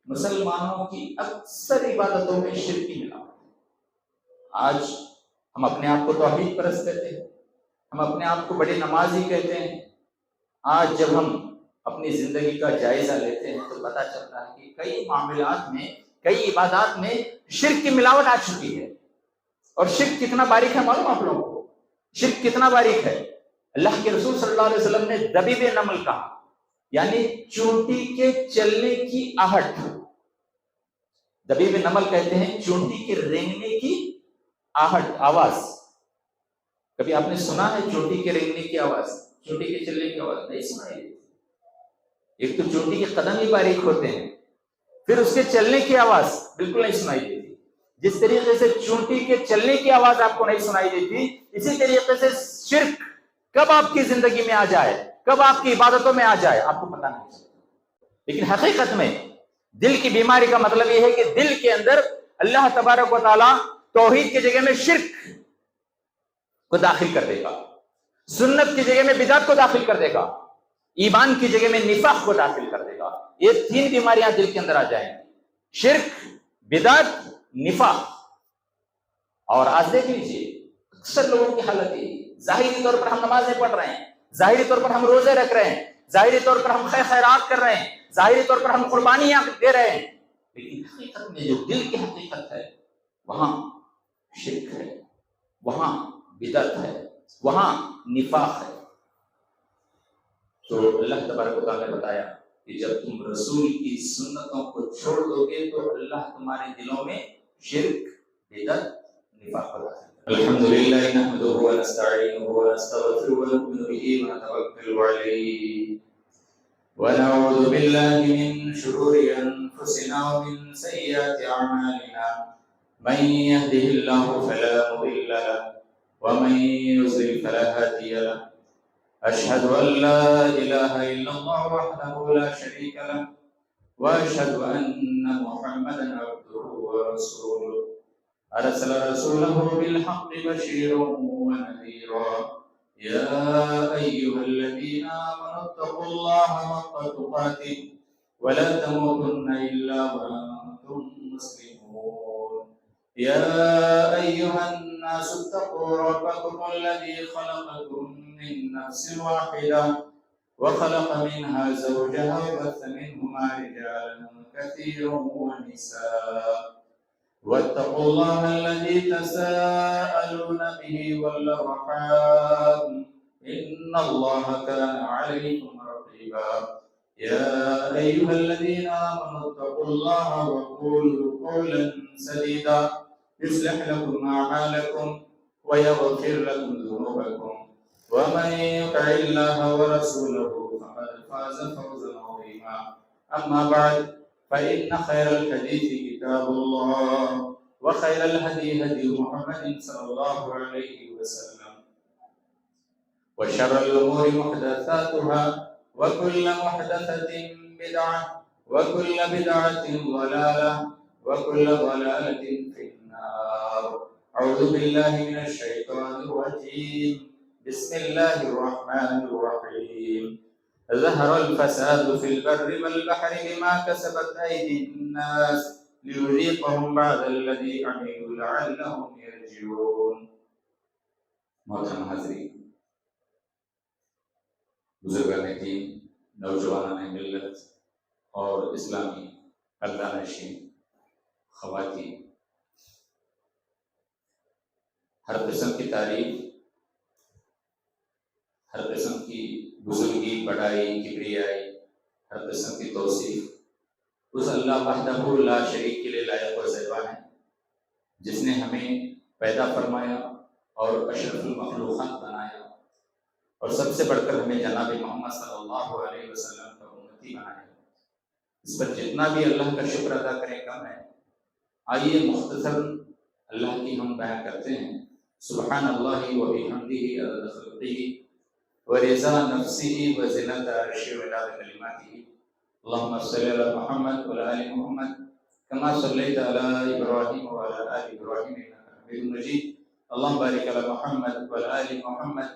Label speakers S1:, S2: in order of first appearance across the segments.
S1: مسلمانوں کی اکثر عبادتوں میں شرک کی ملاوٹ ہے۔ آج ہم اپنے آپ کو توحید پرست کہتے ہیں، ہم اپنے آپ کو بڑے نمازی کہتے ہیں۔ آج جب ہم اپنی زندگی کا جائزہ لیتے ہیں تو پتہ چلتا ہے کہ کئی معاملات میں، کئی عبادات میں شرک کی ملاوٹ آ چکی ہے۔ اور شرک کتنا باریک ہے معلوم آپ لوگوں کو؟ شرک کتنا باریک ہے؟ اللہ کے رسول صلی اللہ علیہ وسلم نے دبیب نمل کہا، یعنی چونٹی کے چلنے کی آہٹ۔ دبیب نمل کہتے ہیں چونٹی کے رینگنے کی آہٹ، آواز۔ کبھی آپ نے سنا ہے چونٹی کے رینگنے کی آواز، چونٹی کے چلنے کی آواز؟ نہیں سنائی دیتی۔ ایک تو چونٹی کے قدم ہی باریک ہوتے ہیں، پھر اس کے چلنے کی آواز بالکل نہیں سنائی دیتی۔ جس طریقے سے چونٹی کے چلنے کی آواز آپ کو نہیں سنائی دیتی، اسی طریقے سے شرک کب آپ کی زندگی میں آ جائے، کب آپ کی عبادتوں میں آ جائے، آپ کو پتہ نہیں چلتا۔ لیکن حقیقت میں دل کی بیماری کا مطلب یہ ہے کہ دل کے اندر اللہ تبارک و تعالیٰ توحید کی جگہ میں شرک کو داخل کر دے گا، سنت کی جگہ میں بدعت کو داخل کر دے گا، ایمان کی جگہ میں نفاق کو داخل کر دے گا۔ یہ تین بیماریاں دل کے اندر آ جائیں گی، شرک، بدعت، نفاق۔ اور آج دیکھ لیجیے اکثر لوگوں کی حالت یہ ہے، ظاہری طور پر ہم نمازیں پڑھ رہے ہیں، ظاہری طور پر ہم روزے رکھ رہے ہیں، ظاہری طور پر ہم خیر خیرات کر رہے ہیں، ظاہری طور پر ہم قربانیاں دے رہے ہیں، لیکن حقیقت میں جو دل کی حقیقت ہے وہاں شرک ہے، وہاں بدعت ہے، وہاں نفاق ہے۔ تو اللہ تبارک و تعالیٰ نے بتایا کہ جب تم رسول کی سنتوں کو چھوڑ دو گے تو اللہ تمہارے دلوں میں شرک، بدعت، نفاق پیدا کرے گا۔ الحمدللہ نحمدہ ونستعینہ ونستغفرہ ونؤمن بہ ونتوکل علیہ ونعوذ باللہ من شرور انفسنا ومن سیئات اعمالنا من یہدہ اللہ فلا مضل له ومن یضلل فلا ہادی له أشهد أن لا إله إلا الله وحده لا شريك له وأشهد أن محمدا عبده ورسوله أرسل رسوله بالحق بشيرا ونذيرا يا أيها الذين آمنوا اتقوا الله حق تقاته ولا تموتن إلا وأنتم مسلمون يا أيها الناس اتقوا ربكم الذي خلقكم من نفس واحدة وخلق منها زوجها وبث منهما رجالا كثيرا ونساء واتقوا الله الذي تساءلون به والأرحام إن الله كان عليكم رقيبا يا أيها الذين آمنوا اتقوا الله وقولوا قولا سديدا يصلح لكم أعمالكم ويغفر لكم ذنوبكم ومن يطع الله ورسوله فقد فاز فوزا عظيما أما بعد فإن خير الحديث كتاب الله وخير الهدي هدي محمد صلى الله عليه وسلم وشر الأمور محدثاتها وكل محدثة بدعة وكل بدعة ضلالة وكل ضلالة في النار أعوذ بالله من الشيطان الرجيم بسم الله الرحمن الرحيم ظهر الفساد في البر والبحر بما كسبت أيدي الناس ليذيقهم بعد الذي عملوا لعلهم يرجعون۔ محترم حاضرین، بزرگان دین، نوجوانان ملت اور اسلامی پردہ نشین خواتین، ہر قسم کی تعریف، ہر قسم کی بزرگی، بڑائی، کبریائی، ہر قسم کی توصیف اس اللہ وحدہ لا شریک کے لیے لائق و زیبا ہے، جس نے ہمیں پیدا فرمایا اور اشرف المخلوقات بنایا، اور سب سے بڑھ کر ہمیں جناب محمد صلی اللہ علیہ وسلم کا امتی بنایا۔ اس پر جتنا بھی اللہ کا شکر ادا کریں کم ہے۔ آئیے مختصر اللہ کی ہم بیان کرتے ہیں۔ سبحان اللہ و بحمدہ عدد خلقہ ورضا نفسہ وزنۃ عرشہ ومداد کلماتہ۔ اللهم صل على محمد وعلى آل محمد كما صليت على إبراهيم وعلى آل إبراهيم إنك حميد مجيد اللهم بارك على محمد وعلى آل محمد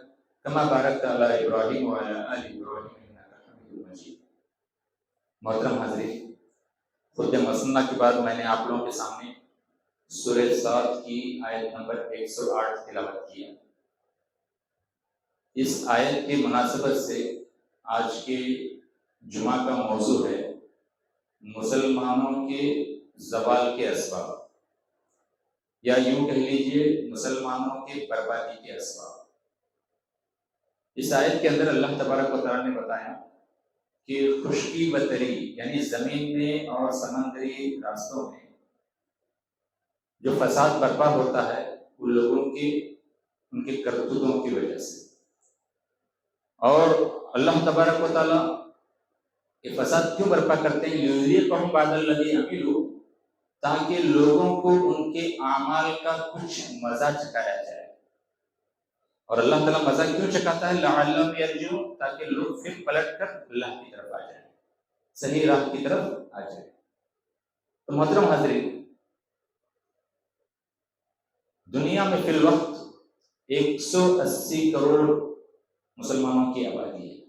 S1: كما باركت على إبراهيم وعلى آل إبراهيم إنك حميد مجيد۔ محترم حاضرین، خطبہ مسنہ کے بعد میں نے آپ لوگوں کے سامنے سورہ صاد کی آیت نمبر 108 تلاوت کیا۔ اس آیت کی مناسبت سے آج کے جمعہ کا موضوع ہے مسلمانوں کے زوال کے اسباب، یا یوں کہہ لیجئے مسلمانوں کے بربادی کے اسباب۔ اس آیت کے اندر اللہ تبارک و تعالیٰ نے بتایا کہ خشکی و تری یعنی زمین میں اور سمندری راستوں میں جو فساد برپا ہوتا ہے ان لوگوں کے ان کے کرتوتوں کی وجہ سے، اور اللہ تبارک و تعالیٰ یہ فساد کیوں برپا کرتے ہیں؟ لیذیقہم بعض الذی عملوا، تاکہ لوگوں کو ان کے اعمال کا کچھ مزہ چکھایا جائے۔ اور اللہ تعالیٰ مزہ کیوں چکھاتا ہے؟ لعلہم یرجعون، تاکہ لوگ پھر پلٹ کر اللہ کی طرف آ جائیں، صحیح راہ کی طرف آ جائیں۔ تو محترم حاضرین، دنیا میں فی الوقت 180 کروڑ مسلمانوں کی آبادی ہے،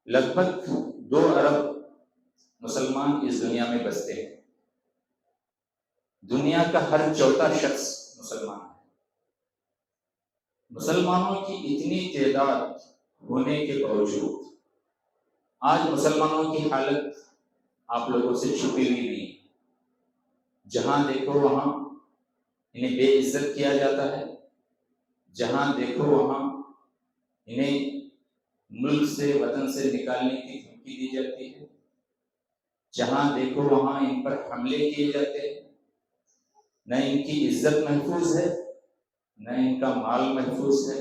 S1: لگ بھگ 2 ارب مسلمان اس دنیا میں بستے ہیں۔ دنیا کا ہر 4تھا شخص مسلمان ہے۔ مسلمانوں کی اتنی تعداد ہونے کے باوجود آج مسلمانوں کی حالت آپ لوگوں سے چھپی ہوئی نہیں۔ جہاں دیکھو وہاں انہیں بے عزت کیا جاتا ہے، جہاں دیکھو وہاں انہیں ملک سے وطن سے نکالنے کی دھمکی دی جاتی ہے، جہاں دیکھو وہاں ان پر حملے کیے جاتے ہیں۔ نہ ان کی عزت محفوظ ہے، نہ ان کا مال محفوظ ہے،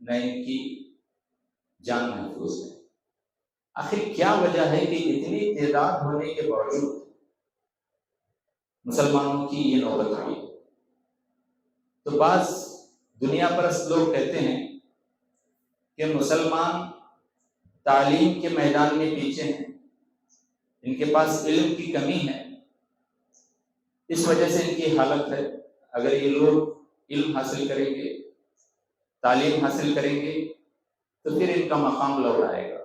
S1: نہ ان کی جان محفوظ ہے۔ آخر کیا وجہ ہے کہ اتنی تعداد ہونے کے باوجود مسلمانوں کی یہ نوبت ہوئی؟ تو بعض دنیا پرست لوگ کہتے ہیں کہ مسلمان تعلیم کے میدان میں پیچھے ہیں، ان کے پاس علم کی کمی ہے، اس وجہ سے ان کی حالت ہے۔ اگر یہ لوگ علم حاصل کریں گے، تعلیم حاصل کریں گے تو پھر ان کا مقام لوٹ آئے گا۔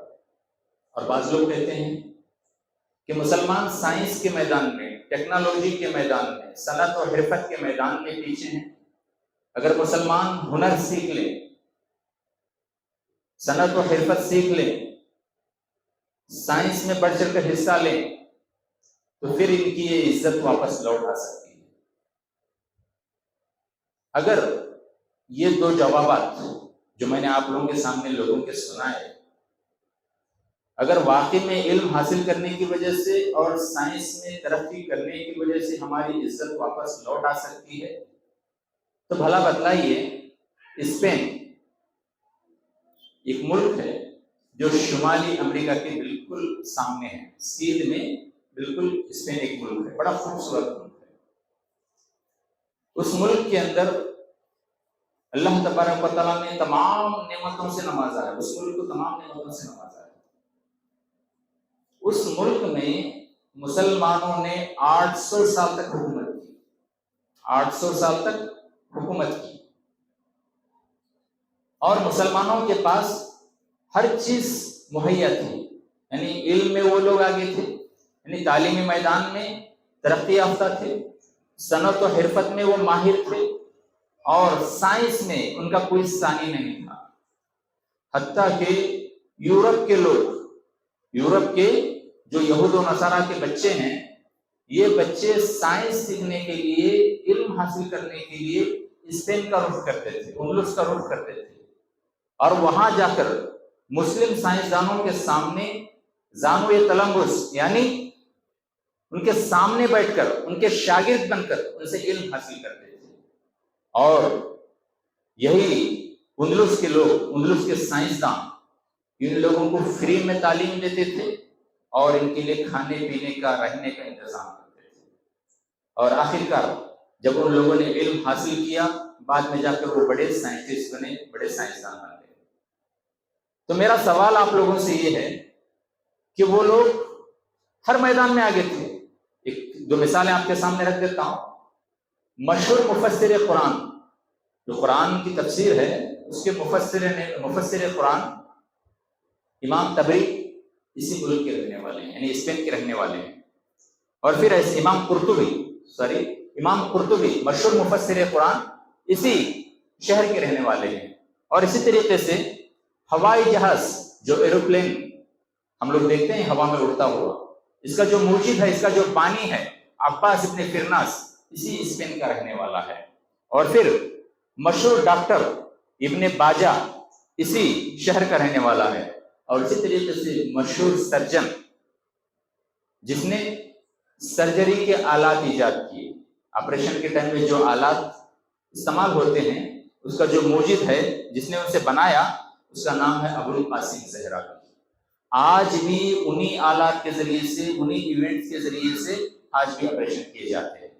S1: اور بعض لوگ کہتے ہیں کہ مسلمان سائنس کے میدان میں، ٹیکنالوجی کے میدان میں، صنعت و حرفت کے میدان میں پیچھے ہیں۔ اگر مسلمان ہنر سیکھ لیں، صنعت و حرفت سیکھ لیں، سائنس میں بڑھ چڑھ کر حصہ لیں تو پھر ان کی یہ عزت واپس لوٹ آ سکتی ہے۔ اگر یہ 2 جوابات جو میں نے آپ لوگوں کے سامنے لوگوں کے سنائے، اگر واقعی میں علم حاصل کرنے کی وجہ سے اور سائنس میں ترقی کرنے کی وجہ سے ہماری عزت واپس لوٹ آ سکتی ہے تو بھلا بتلائیے، اسپین ایک ملک ہے جو شمالی امریکہ کے بالکل سامنے ہے، سیدھ میں بالکل اسپین ایک ملک ہے، بڑا خوبصورت ملک ہے۔ اس ملک کے اندر اللہ تبارک و تعالیٰ نے تمام نعمتوں سے نوازا ہے، اس ملک کو تمام نعمتوں سے نوازا ہے۔ اس ملک میں مسلمانوں نے 800 سال تک حکومت کی، 800 سال تک حکومت کی، اور مسلمانوں کے پاس ہر چیز مہیا تھی، یعنی علم میں وہ لوگ آگے تھے، یعنی تعلیمی میدان میں ترقی یافتہ تھے، صنعت و حرفت میں وہ ماہر تھے، اور سائنس میں ان کا کوئی ثانی نہیں تھا۔ حتیٰ کہ یورپ کے لوگ، یورپ کے جو یہود و نصارہ کے بچے ہیں، یہ بچے سائنس سیکھنے کے لیے، علم حاصل کرنے کے لیے اسپین کا رخ کرتے تھے، اندلس کا رخ کرتے تھے، اور وہاں جا کر مسلم سائنسدانوں کے سامنے زانوئے تلنگس یعنی ان کے سامنے بیٹھ کر، ان کے شاگرد بن کر ان سے علم حاصل کرتے تھے۔ اور یہی اندلس کے لوگ، اندلس کے سائنسدان ان لوگوں کو فری میں تعلیم دیتے تھے اور ان کے لیے کھانے پینے کا، رہنے کا انتظام کرتے تھے۔ اور آخرکار جب ان لوگوں نے علم حاصل کیا، بعد میں جا کر وہ بڑے سائنٹسٹ بنے، بڑے سائنسدان بن گئے۔ تو میرا سوال آپ لوگوں سے یہ ہے کہ وہ لوگ ہر میدان میں آگے تھے۔ 2 مثالیں آپ کے سامنے رکھ دیتا ہوں۔ مشہور مفسر قرآن، جو قرآن کی تفسیر ہے، اس کے مفسر قرآن امام طبری اسی ملک کے رہنے والے ہیں، یعنی اسپین کے رہنے والے ہیں۔ اور پھر امام قرطبی مشہور مفسر قرآن اسی شہر کے رہنے والے ہیں۔ اور اسی طریقے سے ہوائی جہاز جو ایروپلین ہم لوگ دیکھتے ہیں ہوا میں اڑتا ہوا، اس کا جو موجد ہے، اس کا جو بانی ہے عباس ابن فرناس، اسی اسپین کا رہنے والا ہے۔ اور پھر مشہور ڈاکٹر ابن باجہ اسی شہر کا رہنے والا ہے۔ اور اسی طریقے سے مشہور سرجن جس نے سرجری کے آلات ایجاد کیے، آپریشن کے ٹائم میں جو آلات استعمال ہوتے ہیں اس کا جو موجد ہے جس نے اسے بنایا، اس کا نام ہے ابوالقاسم زہراوی۔ آج بھی انہی آلات کے ذریعے سے، انہی ایونٹس کے ذریعے سے آج بھی آپریشن کیے جاتے ہیں۔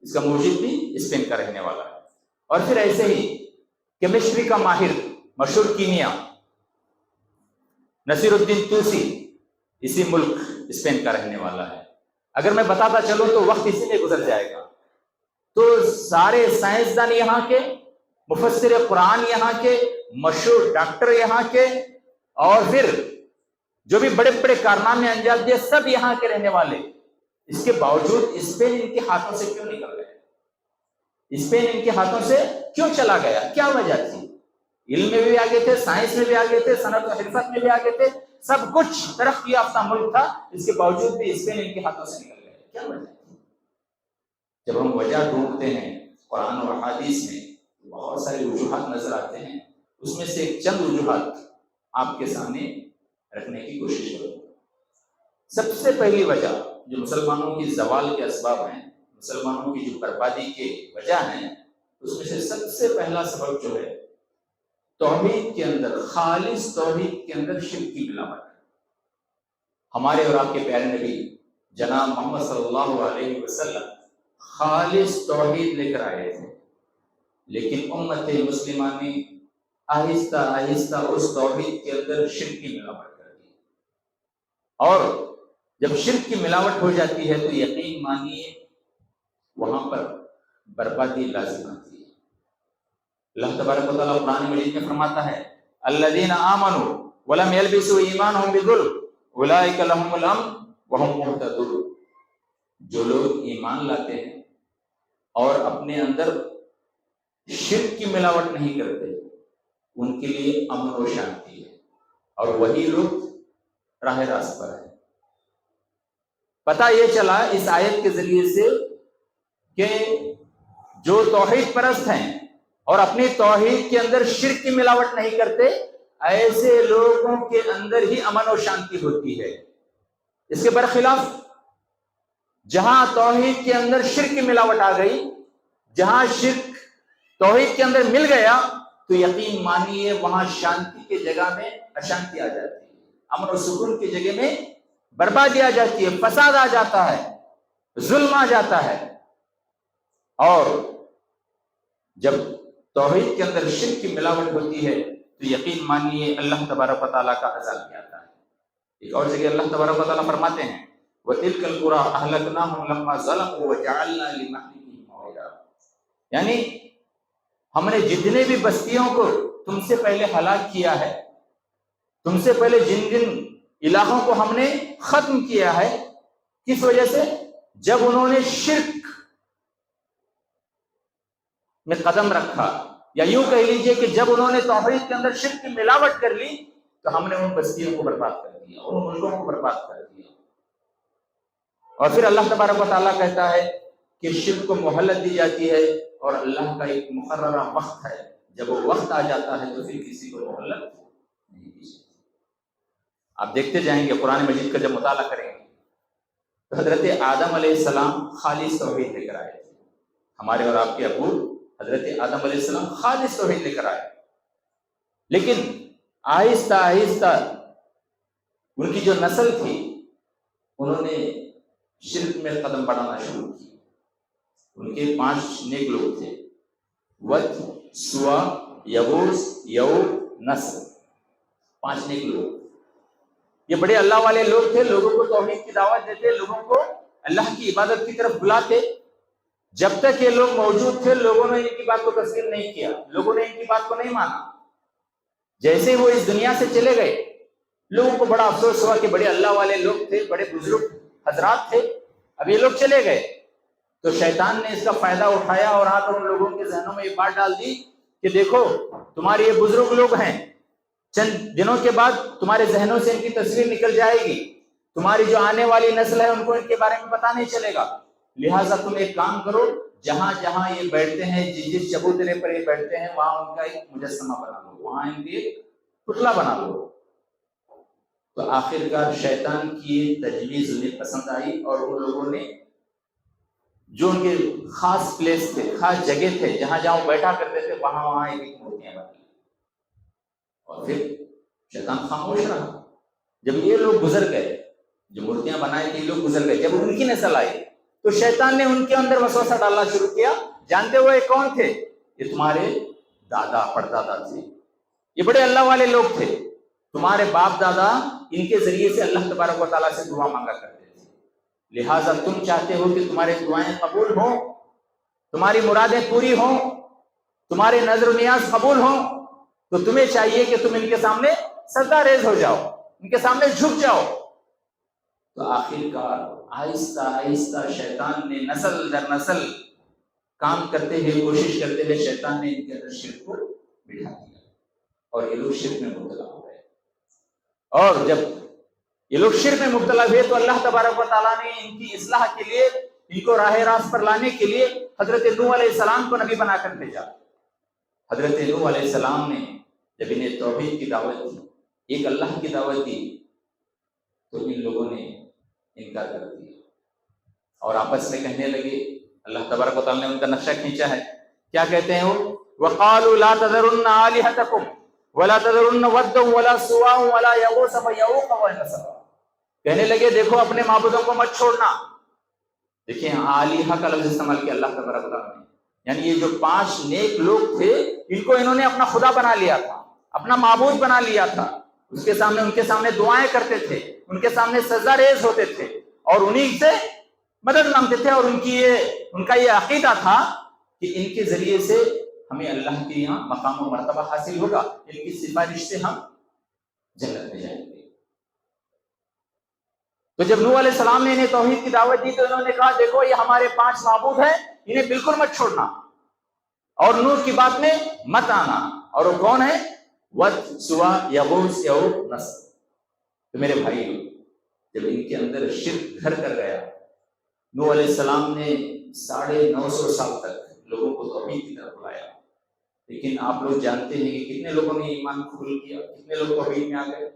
S1: اس کا موجد بھی اسپین کا رہنے والا ہے۔ اور پھر ایسے ہی کیمسٹری کا ماہر مشہور کیمیا نصیر الدین توسی اسی ملک اسپین کا رہنے والا ہے۔ اگر میں بتاتا چلوں تو وقت اسی میں گزر جائے گا۔ تو سارے سائنسدان یہاں کے، مفسر قرآن یہاں کے، مشہور ڈاکٹر یہاں کے، اور پھر جو بھی بڑے بڑے کارنامے انجام دیے، سب یہاں کے رہنے والے۔ اس کے باوجود اسپین ان کے ہاتھوں سے کیوں نکل گیا؟ اسپین ان کے ہاتھوں سے کیوں چلا گیا؟ کیا وجہ تھی؟ علم میں بھی آگے تھے، سائنس میں بھی آگے تھے، صنعت و حرفت میں بھی آگے تھے، سب کچھ ترقی یافتہ ملک تھا، اس کے باوجود بھی اسپین ان کے ہاتھوں سے نکل گیا۔ کیا وجہ تھی؟ جب ہم وجہ ڈھونڈتے ہیں قرآن اور حدیث میں، بہت سارے وجوہات نظر آتے ہیں، اس میں سے ایک چند وجوہات آپ کے سامنے رکھنے کی کوشش کروں۔ سب سے پہلی وجہ جو مسلمانوں کی زوال کے اسباب ہیں، مسلمانوں کی جو بربادی کے وجہ ہیں، اس میں سے سب سے پہلا سبب جو ہے توحید کے اندر، خالص توحید کے اندر شرک کی ملاوٹ۔ ہمارے اور آپ کے پیارے نبی جناب محمد صلی اللہ علیہ وسلم خالص توحید لے کر آئے تھے، لیکن امت مسلمہ نے آہستہ آہستہ اس توحید کے اندر شرک کی ملاوٹ کر دی۔ اور جب شرک کی ملاوٹ ہو جاتی ہے تو یقین مانیے وہاں پر بربادی لازم آتی ہے۔ اللہ تبارک و تعالیٰ قرآن مجید میں فرماتا ہے الذین آمنوا ولم یلبسوا ایمانہم بظلم اولئک لہم الامن وہم مہتدون۔ جو لوگ ایمان لاتے ہیں اور اپنے اندر شرک کی ملاوٹ نہیں کرتے، ان کے لیے امن و شانتی ہے، اور وہی لوگ راہ راست پر ہے۔ پتہ یہ چلا اس آیت کے ذریعے سے کہ جو توحید پرست ہیں اور اپنی توحید کے اندر شرک کی ملاوٹ نہیں کرتے، ایسے لوگوں کے اندر ہی امن و شانتی ہوتی ہے۔ اس کے برخلاف جہاں توحید کے اندر شرک کی ملاوٹ آ گئی، جہاں شرک توحید کے اندر مل گیا، تو یقین مانیے وہاں شانتی کی جگہ میں اشانتی آ جاتی ہے، امن و سکون کی جگہ میں بربادی آ جاتی ہے، فساد آ جاتا ہے، ظلم آ جاتا ہے۔ اور جب توحید کے اندر شرک کی ملاوٹ ہوتی ہے تو یقین مانیے اللہ تبارک و تعالیٰ کا عذاب بھی آتا ہے۔ ایک اور جگہ اللہ تبارک و تعالیٰ فرماتے ہیں وَتِلْكَ الْقُرَىٰ أَهْلَكْنَاهُمْ لَمَّا ظَلَمُوا وَجَعَلْنَا لِمَهْلِكِهِمْ مَوْعِدًا۔ یعنی ہم نے جتنے بھی بستیوں کو تم سے پہلے ہلاک کیا ہے، تم سے پہلے جن جن علاقوں کو ہم نے ختم کیا ہے، کس وجہ سے؟ جب انہوں نے شرک میں قدم رکھا، یا یوں کہہ لیجئے کہ جب انہوں نے توحید کے اندر شرک کی ملاوٹ کر لی تو ہم نے ان بستیوں کو برباد کر دیا، ان ملکوں کو برباد کر دیا۔ اور پھر اللہ تبارک و تعالیٰ کہتا ہے کہ شرک کو مہلت دی جاتی ہے، اور اللہ کا ایک مقررہ وقت ہے، جب وہ وقت آ جاتا ہے تو پھر کسی کو مہلت نہیں دی جاتی۔ آپ دیکھتے جائیں گے قرآن مجید کا جب مطالعہ کریں گے تو حضرت آدم علیہ السلام خالص توحید لے کر آئے تھے۔ ہمارے اور آپ کے ابو حضرت آدم علیہ السلام خالص توحید لے کر آئے، لیکن آہستہ آہستہ ان کی جو نسل تھی انہوں نے شرک میں قدم بڑھانا شروع کی۔ ان کے 5 نیک لوگ تھے، ود، سوا، یغوث، یعوق، نصر، 5 نیک لوگ۔ یہ بڑے اللہ والے لوگ تھے، لوگوں کو توحید کی دعوت دیتے، لوگوں کو اللہ کی عبادت کی طرف بلاتے۔ جب تک یہ لوگ موجود تھے لوگوں نے ان کی بات کو تسلیم نہیں کیا، لوگوں نے ان کی بات کو نہیں مانا۔ جیسے وہ اس دنیا سے چلے گئے لوگوں کو بڑا افسوس ہوا کہ بڑے اللہ والے لوگ تھے، بڑے بزرگ حضرات تھے، اب یہ لوگ چلے گئے، تو شیطان نے اس کا فائدہ اٹھایا اور آ کر ان لوگوں کے ذہنوں میں یہ بات ڈال دی کہ دیکھو تمہارے یہ بزرگ لوگ ہیں، چند دنوں کے بعد تمہارے ذہنوں سے ان کی تصویر نکل جائے گی، تمہاری جو آنے والی نسل ہے ان کو ان کے بارے میں پتہ نہیں چلے گا، لہٰذا تم ایک کام کرو، جہاں جہاں یہ بیٹھتے ہیں، جس چبوترے پر یہ بیٹھتے ہیں، وہاں ان کا ایک مجسمہ بنا لو، وہاں ان کی ایک پتلا بنا لو۔ تو آخرکار شیطان کی تجویز انہیں پسند آئی اور ان لوگوں نے جو ان کے خاص پلیس تھے، خاص جگہ تھے، جہاں جہاں وہ بیٹھا کرتے تھے، وہاں وہاں ایک مورتیاں بنی، اور پھر شیطان خاموش رہا۔ جب یہ لوگ گزر گئے، جو مورتیاں بنائے تھے یہ لوگ گزر گئے، جب ان کی نسل آئی تو شیطان نے ان کے اندر وسوسہ ڈالنا شروع کیا، جانتے ہوئے کون تھے؟ یہ تمہارے دادا پردادا تھے، یہ بڑے اللہ والے لوگ تھے، تمہارے باپ دادا ان کے ذریعے سے اللہ تبارک و تعالیٰ سے دعا مانگا کرتے تھے، لہٰذا تم چاہتے ہو کہ تمہارے دعائیں قبول ہوں، تمہاری مرادیں پوری ہوں، تمہارے نظر و نیاز قبول ہوں، تو تمہیں چاہیے کہ تم ان کے سامنے سجدہ ریز ہو جاؤ، ان کے سامنے جھک جاؤ۔ تو آخرکار آہستہ آہستہ شیطان نے نسل در نسل کام کرتے ہوئے، کوشش کرتے ہوئے شیطان نے ان کے اندر شرک کو بٹھا دیا، اور یہ لوگ شرک میں مبتلا ہو گئے۔ اور جب یہ لوگ شرک میں مبتلا ہوئے تو اللہ تبارک و تعالیٰ نے ان کی اصلاح کے لیے، ان کو راہ راست پر لانے کے لیے حضرت نوح علیہ السلام کو نبی بنا کر بھیجا۔ حضرت نوح علیہ السلام نے جب انہیں توحید کی دعوت دی، ایک اللہ کی دعوت دی، تو ان لوگوں نے انکار کر دیا اور آپس میں کہنے لگے، اللہ تبارک و تعالیٰ نے ان کا نقشہ کھینچا ہے، کیا کہتے ہیں وہ؟ وَقَالُوا لَا تَذَرُنَّ آلِهَتَكُمْ وَلَا تَذَرُنَّ وَدًّا وَلَا سُوَاعًا وَلَا يَغُوثَ وَيَعُوقَ وَنَسْرًا، کہنے لگے دیکھو اپنے معبودوں کو مت چھوڑنا۔ دیکھیں آلیہ کا لفظ استعمال کیا اللہ تبارک و تعالیٰ نے، یعنی یہ جو 5 نیک لوگ تھے ان کو انہوں نے اپنا خدا بنا لیا تھا، اپنا معبود بنا لیا تھا، اس کے سامنے، ان کے سامنے دعائیں کرتے تھے، ان کے سامنے سجدہ ریز ہوتے تھے اور انہی سے مدد مانگتے تھے، اور ان کا یہ عقیدہ تھا کہ ان کے ذریعے سے ہمیں اللہ کے یہاں مقام و مرتبہ حاصل ہوگا، ان کی سفارش سے ہم جنت میں جائیں گے۔ تو جب نوح علیہ السلام نے انہیں توحید کی دعوت دی تو انہوں نے کہا دیکھو یہ ہمارے 5 معبود ہیں، انہیں بالکل مت چھوڑنا اور نوح کی بات میں مت آنا، اور وہ کون ہے؟ ود، سوا، یغوث، یعوق، نصر۔ تو میرے بھائی، جب ان کے اندر شرک گھر کر گیا، نوح علیہ السلام نے 950 سال تک لوگوں کو توحید کی طرف بلایا، لیکن آپ لوگ جانتے ہیں کہ کتنے لوگوں نے ایمان قبول کیا، کتنے لوگ توحید میں آ گئے؟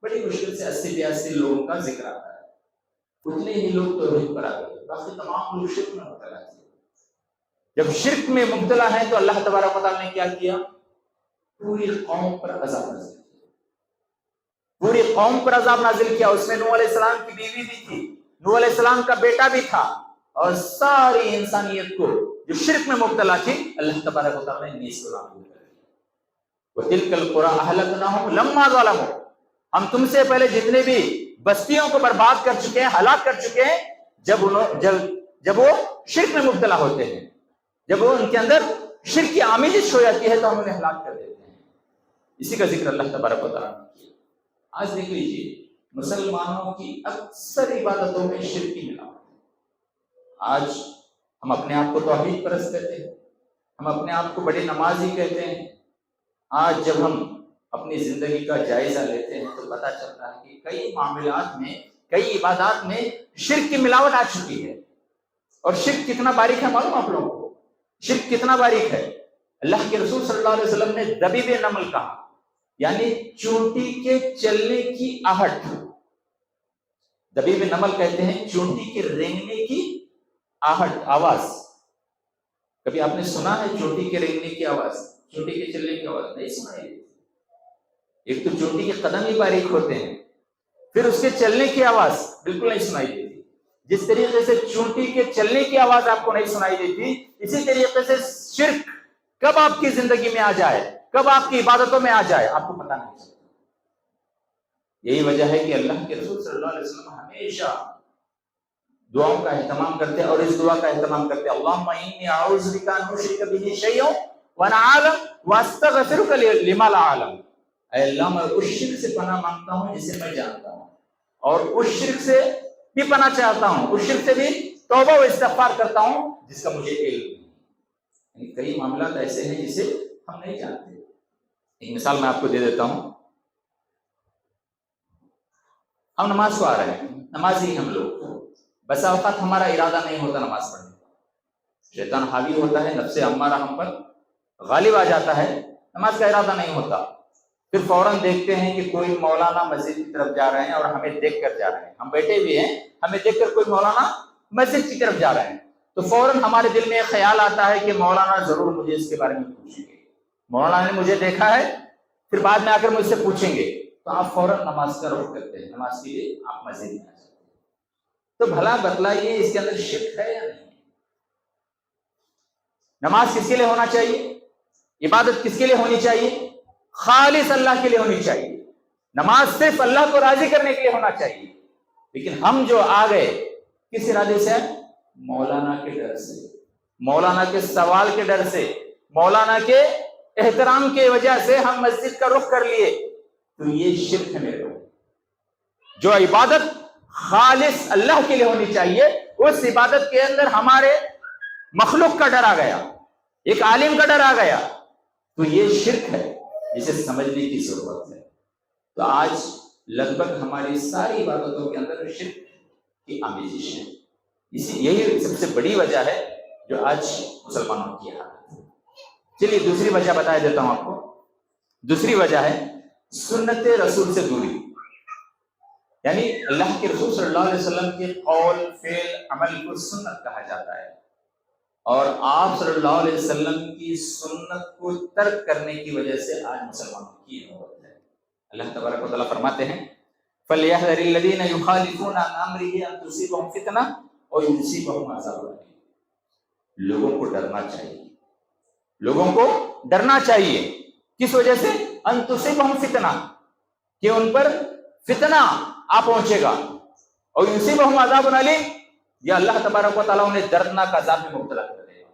S1: بڑی مشکل سے 80-82 لوگوں کا ذکر آتا ہے، اتنے ہی لوگ توحید پر آ گئے، باقی تمام لوگ شرک میں مبتلا تھے۔ جب شرک میں مبتلا ہیں تو اللہ تبارک و تعالیٰ نے کیا کیا؟ پوری قوم پر عذاب نازل کیا، پوری قوم پر عذاب نازل کیا۔ اس میں نوح علیہ السلام کی بیوی بھی تھی، نوح علیہ السلام کا بیٹا بھی تھا، اور ساری انسانیت کو جو شرک میں مبتلا تھی اللہ تبارک و تعالیٰ نے نیست و نابود کر دیا۔ وَتِلْكَ الْقُرَىٰ أَهْلَكْنَاهُمْ لَمَّا ظَلَمُوا، ہم تم سے پہلے جتنے بھی بستیوں کو برباد کر چکے ہیں، ہلاک کر چکے ہیں، جب وہ شرک میں مبتلا ہوتے ہیں، جب وہ ان کے اندر شرک کی آمیزش ہو جاتی ہے تو ہم انہیں ہلاک کر دیتے ہیں۔ اسی کا ذکر اللہ تبارک و تعالیٰ نے کیا۔ آج دیکھ لیجیے مسلمانوں کی اکثر عبادتوں میں شرک کی ملاوٹ ہے۔ آج ہم اپنے آپ کو توحید پرست کہتے ہیں، ہم اپنے آپ کو بڑے نمازی کہتے ہیں۔ آج جب ہم اپنی زندگی کا جائزہ لیتے ہیں تو پتہ چلتا ہے کہ کئی معاملات میں، کئی عبادات میں شرک کی ملاوٹ آ چکی ہے۔ اور شرک کتنا باریک ہے معلوم آپ لوگوں کو؟ شرک کتنا باریک ہے؟ اللہ کے رسول صلی اللہ علیہ وسلم نے دبیب نمل کہا، یعنی چونٹی کے چلنے کی آہٹ۔ دبیب نمل کہتے ہیں چونٹی کے رینگنے کی آہٹ، آواز۔ کبھی آپ نے سنا ہے چونٹی کے رینگنے کی آواز، چونٹی کے چلنے کی آواز؟ نہیں سنائی۔ ایک تو چونٹی کے قدم ہی باریک ہوتے ہیں، پھر اس کے چلنے کی آواز بالکل نہیں سنائی دیتی۔ جس طریقے سے چونٹی کے چلنے کی آواز آپ کو نہیں سنائی دیتی، اسی طریقے سے شرک کب آپ کی زندگی میں آ جائے، کب آپ کی عبادتوں میں آ جائے، آپ کو پتہ نہیں چلتا۔ یہی وجہ ہے کہ اللہ کے رسول صلی اللہ علیہ وسلم ہمیشہ دعاؤں کا اہتمام کرتے ہیں، اور اس دعا کا اہتمام کرتے ہیں، اللہم انی اعوذ بک ان اشرک بہ شیئا وانا اعلم واستغفرک لما لا اعلم۔ اے اللہ میں اس شرک سے پناہ مانگتا ہوں جسے میں جانتا ہوں، اور اس شرک سے بھی پناہ چاہتا ہوں، اس شرک سے بھی توبہ و استغفار کرتا ہوں جس کا مجھے علم نہیں۔ یعنی کئی معاملات ایسے ہیں جسے ہم نہیں جانتے۔ ایک مثال میں آپ کو دے دیتا ہوں۔ ہم نماز کو آ رہے ہیں، نمازی ہم لوگ، بسا اوقات ہمارا ارادہ نہیں ہوتا نماز پڑھنے کا، شیطان حاوی ہوتا ہے، نفس امارہ ہم پر غالب آ جاتا ہے، نماز کا ارادہ نہیں ہوتا، پھر فوراً دیکھتے ہیں کہ کوئی مولانا مسجد کی طرف جا رہے ہیں اور ہمیں دیکھ کر جا رہے ہیں، ہم بیٹھے ہوئے ہیں، ہمیں دیکھ کر کوئی مولانا مسجد کی طرف جا رہے ہیں، تو فوراً ہمارے دل میں ایک خیال آتا ہے کہ مولانا ضرور مجھے اس کے بارے میں پوچھیں گے، مولانا نے مجھے دیکھا ہے، پھر بعد میں آ کر مجھ سے پوچھیں گے، تو آپ فوراً نماز کا رخ کرتے ہیں، نماز کے لیے آپ مسجد میں آ جاتے ہیں۔ تو بھلا بتلائیے اس کے اندر شرک ہے یا نہیں؟ نماز کس کے لیے ہونا چاہیے؟ عبادت کس کے لیے ہونی چاہیے؟ خالص اللہ کے لیے ہونی چاہیے، نماز صرف اللہ کو راضی کرنے کے لیے ہونا چاہیے، لیکن ہم جو آ گئے کس ارادے سے؟ مولانا کے ڈر سے، مولانا کے سوال کے ڈر سے، مولانا کے احترام کی وجہ سے ہم مسجد کا رخ کر لیے، تو یہ شرک ہے میرے لوگ۔ جو عبادت خالص اللہ کے لیے ہونی چاہیے، اس عبادت کے اندر ہمارے مخلوق کا ڈر آ گیا، ایک عالم کا ڈر آ گیا، تو یہ شرک ہے، اسے سمجھنے کی ضرورت ہے۔ تو آج لگ بھگ ہماری ساری عبادتوں کے اندر شرک کی آمیزش ہے، یہی سب سے بڑی وجہ ہے جو آج مسلمانوں کی حالت ہے۔ چلیے دوسری وجہ بتا دیتا ہوں آپ کو۔ دوسری وجہ ہے سنت رسول سے دوری، یعنی اللہ کے رسول صلی اللہ علیہ وسلم کے قول فعل عمل کو سنت کہا جاتا ہے، اور آپ صلی اللہ علیہ وسلم کی سنت کو ترک کرنے کی وجہ سے آج مسلمانوں کی نوبت ہے۔ اللہ تبارک و تعالیٰ فرماتے ہیں فَلْيَحْذَرِ الَّذِينَ يُخَالِفُونَ عَنْ أَمْرِهِ أَن تُصِيبَهُمْ فِتْنَةٌ أَوْ يُصِيبَهُمْ عَذَابٌ أَلِيمٌ۔ لوگوں کو ڈرنا چاہیے، لوگوں کو ڈرنا چاہیے، کس وجہ سے؟ ان تصیبہم فتنہ، کہ ان پر فتنہ آ پہنچے گا، اور یصیبہم عذاب علیم، یا اللہ تبارک و تعالیٰ انہیں دردناک عذاب میں مبتلا کر دے گا۔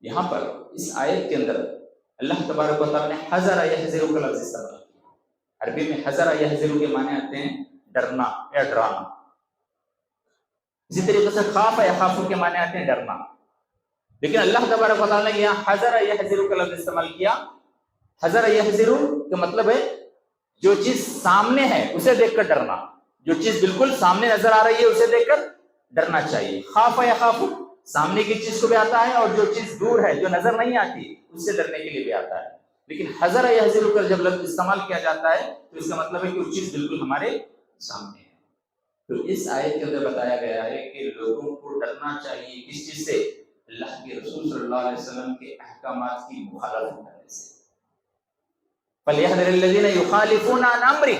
S1: یہاں پر اس آیت کے اندر اللہ تبارک و تعالیٰ نے حذر یحذر کا لفظ استعمال کیا۔ عربی میں حذر یحذر کے معنی آتے ہیں ڈرنا یا ڈرانا، اسی طریقے سے خاف یخاف کے معنی آتے ہیں ڈرنا، لیکن اللہ تبارک و تعالیٰ نے یہاں حذر یحذر کا لفظ استعمال کیا۔ حذر یحذر کا مطلب ہے جو چیز سامنے ہے اسے دیکھ کر ڈرنا، جو چیز بالکل سامنے نظر آ رہی ہے اسے دیکھ کر ڈرنا چاہیے۔ خاف یخاف سامنے کی چیز کو بھی آتا ہے، اور جو چیز دور ہے جو نظر نہیں آتی اس سے ڈرنے کے لیے بھی آتا ہے، لیکن حذر یحذر کا جب لفظ استعمال کیا جاتا ہے تو اس کا مطلب ہے کہ وہ چیز بالکل ہمارے سامنے ہے۔ تو اس آیت کے اندر بتایا گیا ہے کہ لوگوں کو ڈرنا چاہیے کس چیز سے؟ اللہ کے رسول صلی اللہ علیہ وسلم کے احکامات کی مخالفت کرنے سے۔ فَلْيَحْذَرِ الَّذِينَ يُخَالِفُونَ عَنْ أَمْرِهِ،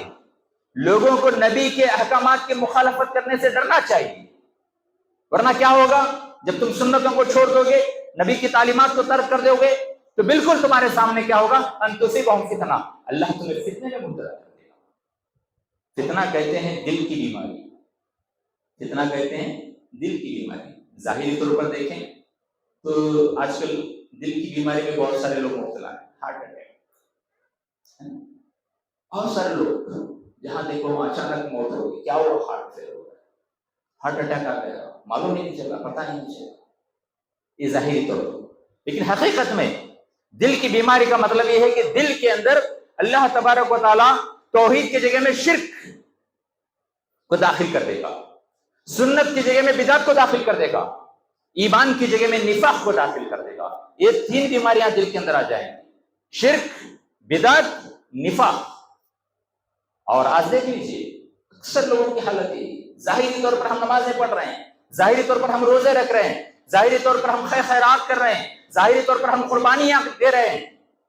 S1: لوگوں کو نبی کے احکامات کی مخالفت کرنے سے ڈرنا چاہیے، ورنہ کیا ہوگا؟ جب تم سنتوں کو چھوڑ دو گے، نبی کی تعلیمات کو ترک کر دو گے، تو بالکل تمہارے سامنے کیا ہوگا؟ ان تصیبہم فتنہ، اللہ تمہیں فتنے میں مبتلا کر دے گا۔ فتنہ کہتے ہیں دل کی بیماری، فتنہ کہتے ہیں دل کی بیماری۔ ظاہری طور پر دیکھیں تو آج کل دل کی بیماری میں بہت سارے لوگ مبتلا ہیں، ہارٹ اٹیک، بہت سارے لوگ جہاں دیکھو وہاں اچانک موت ہو گئی، کیا ہوا؟ ہارٹ فیل ہو گیا، ہارٹ اٹیک آ گیا، معلوم نہیں چلا، پتہ نہیں چلا، یہ ظاہری طور پر۔ لیکن حقیقت میں دل کی بیماری کا مطلب یہ ہے کہ دل کے اندر اللہ تبارک و تعالیٰ توحید کی جگہ میں شرک کو داخل کر دے گا، سنت کی جگہ میں بدعت کو داخل کر دے گا، ایمان کی جگہ میں نفاق کو داخل کر دے گا۔ یہ تین بیماریاں دل کے اندر آ جائیں گی، شرک، بدعت، نفاق۔ اور آج دیکھ لیجیے اکثر لوگوں کی حالت یہ ہے، ظاہری طور پر ہم نمازیں پڑھ رہے ہیں، ظاہری طور پر ہم روزے رکھ رہے ہیں، ظاہری طور پر ہم خیرات کر رہے ہیں، ظاہری طور پر ہم قربانیاں دے رہے ہیں،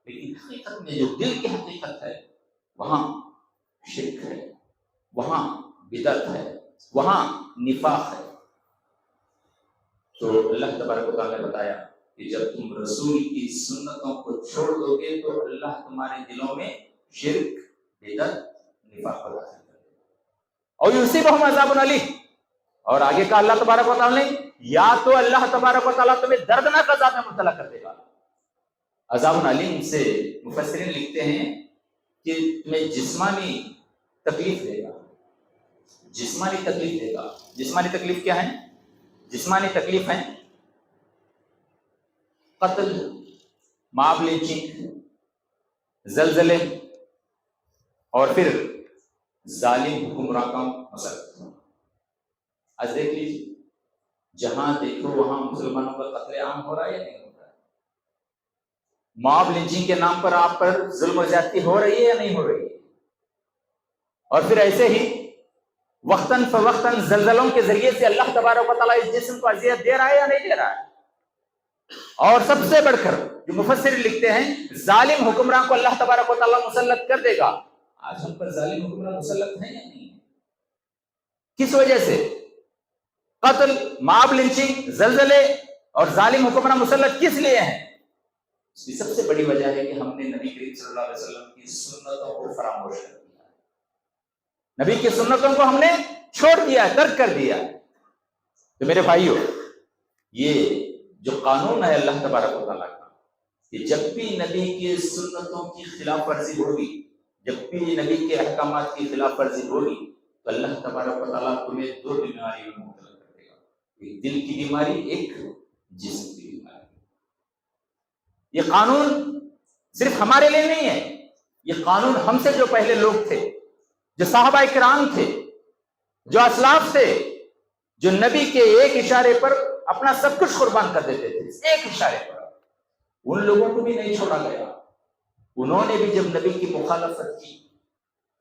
S1: لیکن حقیقت میں جو دل کی حقیقت ہے وہاں شرک ہے، وہاں بدعت ہے، وہاں نفاق ہے۔ تو اللہ تبارک و تعالیٰ نے بتایا کہ جب تم رسول کی سنتوں کو چھوڑ دو گے تو اللہ تمہارے دلوں میں شرک، بدعت، نفاق کو داخل کر دے گا، اور یصیبہم عذاب علیم۔ اور آگے کا اللہ تبارک و تعالیٰ نے یا تو اللہ تبارک و تعالیٰ تمہیں دردناک عذاب میں مبتلا کر دے گا، عذاب علیم سے مفسرین لکھتے ہیں کہ تمہیں جسمانی تکلیف دے گا، جسمانی تکلیف دے گا۔ جسمانی تکلیف کیا ہے؟ جسمانی تکلیف ہے قتل، ماب لنچنگ، زلزلے، اور پھر ظالم حکمراں کا مسلط۔ آج دیکھ لیجیے، جہاں دیکھو وہاں مسلمانوں کا قتل عام ہو رہا ہے یا نہیں ہو رہا ہے؟ ماب لنچنگ کے نام پر آپ پر ظلم و زیادتی ہو رہی ہے یا نہیں ہو رہی ہے؟ اور پھر ایسے ہی وقتاً فوقتاً زلزلوں کے ذریعے سے اللہ تبارک و تعالیٰ اس جسم کو اذیت دے رہا ہے یا نہیں دے رہا ہے؟ اور سب سے بڑھ کر جو مفسر لکھتے ہیں، ظالم حکمراں کو اللہ تبارک و تعالیٰ مسلط کر دے گا۔ آج ہم پر ظالم حکمراں مسلط ہیں یا نہیں؟ کس وجہ سے؟ قتل، ماب لنچنگ، زلزلے اور ظالم حکمراں مسلط کس لیے ہیں؟ اس کی سب سے بڑی وجہ ہے کہ ہم نے نبی کریم صلی اللہ علیہ وسلم کی سنتوں کو فراموش کر دیا، نبی کی سنتوں کو ہم نے چھوڑ دیا، ترک کر دیا۔ تو میرے بھائیو، یہ جو قانون ہے اللہ تبارک و تعالیٰ کا، کہ جب بھی نبی کی سنتوں کی خلاف ورزی ہوگی، جب بھی نبی کے احکامات کی خلاف ورزی ہوگی، تو اللہ تبارک و تعالیٰ تمہیں دو بیماریوں میں مبتلا کر دے گا، ایک دل کی بیماری، ایک جسم کی بیماری۔ یہ قانون صرف ہمارے لیے نہیں ہے، یہ قانون ہم سے جو پہلے لوگ تھے، جو صحابہ کرام تھے، جو اسلاف تھے، جو نبی کے ایک اشارے پر اپنا سب کچھ قربان کر دیتے تھے، ایک اشارے پر، ان لوگوں کو بھی نہیں چھوڑا گیا۔ انہوں نے بھی جب نبی کی مخالفت کی،